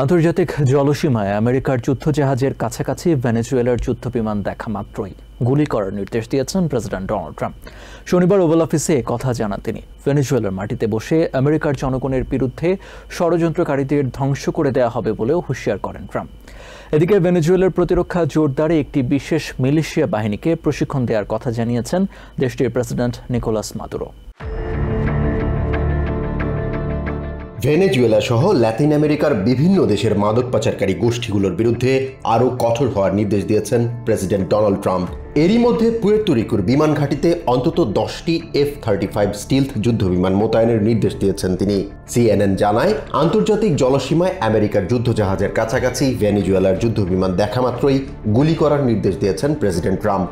আন্তর্জাতিক জলসীমায় আমেরিকার যুদ্ধজাহাজের কাছাকাছি ভেনেজুয়েলার যুদ্ধবিমান দেখা মাত্রই গুলি করার নির্দেশ দিয়েছেন প্রেসিডেন্ট ডোনাল্ড ট্রাম্প। শনিবার ওভাল অফিসে কথা জানান তিনি। ভেনেজুয়েলার মাটিতে বসে আমেরিকার জনগণের বিরুদ্ধে ষড়যন্ত্রকারীদের ধ্বংস করে দেওয়া হবে বলেও হুঁশিয়ার করেন ট্রাম্প। এদিকে ভেনেজুয়েলার প্রতিরক্ষা জোরদারে একটি বিশেষ মিলিশিয়া বাহিনীকে প্রশিক্ষণ দেওয়ার কথা জানিয়েছেন দেশটির প্রেসিডেন্ট নিকোলাস মাদুরো। ভেনেজুয়েলা সহ লাতিন আমেরিকার বিভিন্ন দেশের মাদক পাচারকারী গোষ্ঠীগুলোর বিরুদ্ধে আরও কঠোর হওয়ার নির্দেশ দিয়েছেন প্রেসিডেন্ট ডোনাল্ড ট্রাম্প। এরই মধ্যে পুয়ের্তো রিকোর বিমান ঘাঁটিতে অন্তত 10টি F-35 স্টিলথ যুদ্ধবিমান মোতায়েনের নির্দেশ দিয়েছেন তিনি। CNN জানায়, আন্তর্জাতিক জলসীমায় আমেরিকার যুদ্ধজাহাজের কাছাকাছি ভেনেজুয়েলার যুদ্ধবিমান দেখা মাত্রই গুলি করার নির্দেশ দিয়েছেন প্রেসিডেন্ট ট্রাম্প।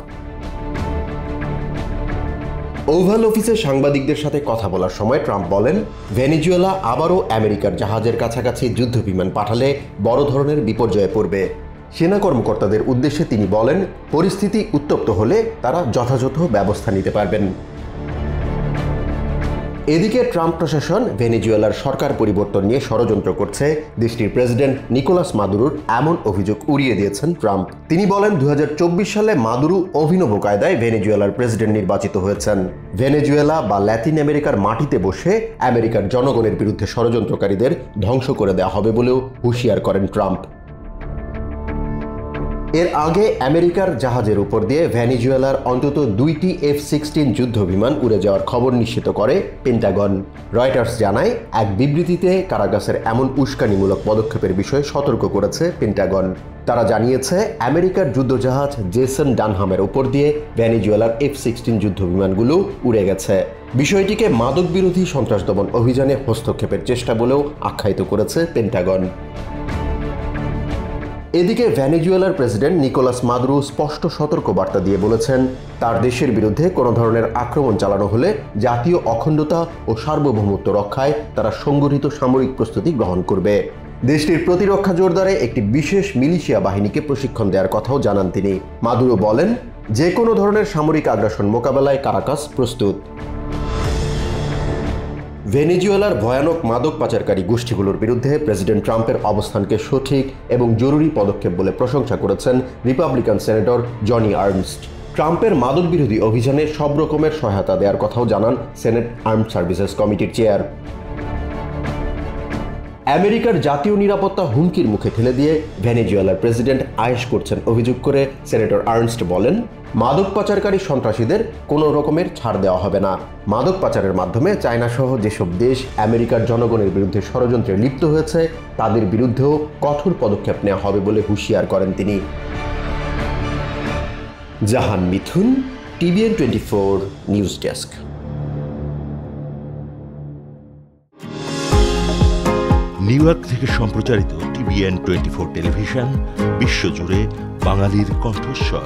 ওভাল অফিসে সাংবাদিকদের সাথে কথা বলার সময় ট্রাম্প বলেন, ভেনেজুয়েলা আবারও আমেরিকার জাহাজের কাছাকাছি যুদ্ধবিমান পাঠালে বড় ধরনের বিপর্যয়ে পড়বে। সেনা কর্মকর্তাদের উদ্দেশ্যে তিনি বলেন, পরিস্থিতি উত্তপ্ত হলে তারা যথাযথ ব্যবস্থা নিতে পারবেন। এদিকে ট্রাম্প প্রশাসন ভেনেজুয়েলার সরকার পরিবর্তন নিয়ে ষড়যন্ত্র করছে। দেশটির প্রেসিডেন্ট নিকোলাস মাদুরোর এমন অভিযোগ উড়িয়ে দিয়েছেন ট্রাম্প। তিনি বলেন, 2024 সালে মাদুরো অভিনব কায়দায় ভেনেজুয়েলার প্রেসিডেন্ট নির্বাচিত হয়েছেন। ভেনেজুয়েলা বা লাতিন আমেরিকার মাটিতে বসে আমেরিকার জনগণের বিরুদ্ধে ষড়যন্ত্রকারীদের ধ্বংস করে দেওয়া হবে বলেও হুঁশিয়ার করেন ট্রাম্প। এর আগে আমেরিকার জাহাজের উপর দিয়ে ভেনেজুয়েলার অন্তত 2টি F-16 যুদ্ধবিমান উড়ে যাওয়ার খবর নিশ্চিত করে পেন্টাগন। রয়টার্স জানায়, এক বিবৃতিতে কারাগাসের এমন উস্কানিমূলক পদক্ষেপের বিষয়ে সতর্ক করেছে পেন্টাগন। তারা জানিয়েছে, আমেরিকার যুদ্ধজাহাজ জেসন ডানহামের উপর দিয়ে ভেনেজুয়েলার F-16 যুদ্ধবিমানগুলো উড়ে গেছে। বিষয়টিকে মাদক বিরোধী সন্ত্রাস দমন অভিযানে হস্তক্ষেপের চেষ্টা বলেও আখ্যায়িত করেছে পেন্টাগন। এদিকে ভেনেজুয়েলার প্রেসিডেন্ট নিকোলাস মাদুরো স্পষ্ট সতর্কবার্তা দিয়ে বলেছেন, তার দেশের বিরুদ্ধে কোনো ধরনের আক্রমণ চালানো হলে জাতীয় অখণ্ডতা ও সার্বভৌমত্ব রক্ষায় তারা সংগঠিত সামরিক প্রস্তুতি গ্রহণ করবে। দেশটির প্রতিরক্ষা জোরদারে একটি বিশেষ মিলিশিয়া বাহিনীকে প্রশিক্ষণ দেওয়ার কথাও জানান তিনি। মাদুরো বলেন, যে কোনো ধরনের সামরিক আগ্রাসন মোকাবেলায় কারাকাস প্রস্তুত। ভেনেজুয়েলার ভয়ানক মাদক পাচারকারী গোষ্ঠীগুলোর বিরুদ্ধে প্রেসিডেন্ট ট্রাম্পের অবস্থানকে সঠিক এবং জরুরি পদক্ষেপ বলে প্রশংসা করেছেন রিপাবলিকান সেনেটর জনি আর্নস্ট। ট্রাম্পের মাদক বিরোধী অভিযানে সব রকমের সহায়তা দেওয়ার কথাও জানান সেনেট আর্মড সার্ভিসেস কমিটির চেয়ার। আমেরিকার জাতীয় নিরাপত্তা হুমকির মুখে ঠেলে দিয়ে ভেনেজুয়েলার প্রেসিডেন্ট আয়েশ করছেন অভিযোগ করে সেনেটর আর্নস্ট বলেন, মাদক পাচারকারী সন্ত্রাসীদের কোনো রকমের ছাড় দেওয়া হবে না। মাদক পাচারের মাধ্যমে চায়না সহ যেসব দেশ আমেরিকার জনগণের বিরুদ্ধে ষড়যন্ত্রে লিপ্ত হয়েছে তাদের বিরুদ্ধেও কঠোর পদক্ষেপ নেওয়া হবে বলে হুঁশিয়ার করেন তিনি। জাহান মিথুন, TVN 24 news desk. New York থেকে সম্প্রচারিত TVN 24 টেলিভিশন বিশ্বজুড়ে বাঙালির কণ্ঠস্বর।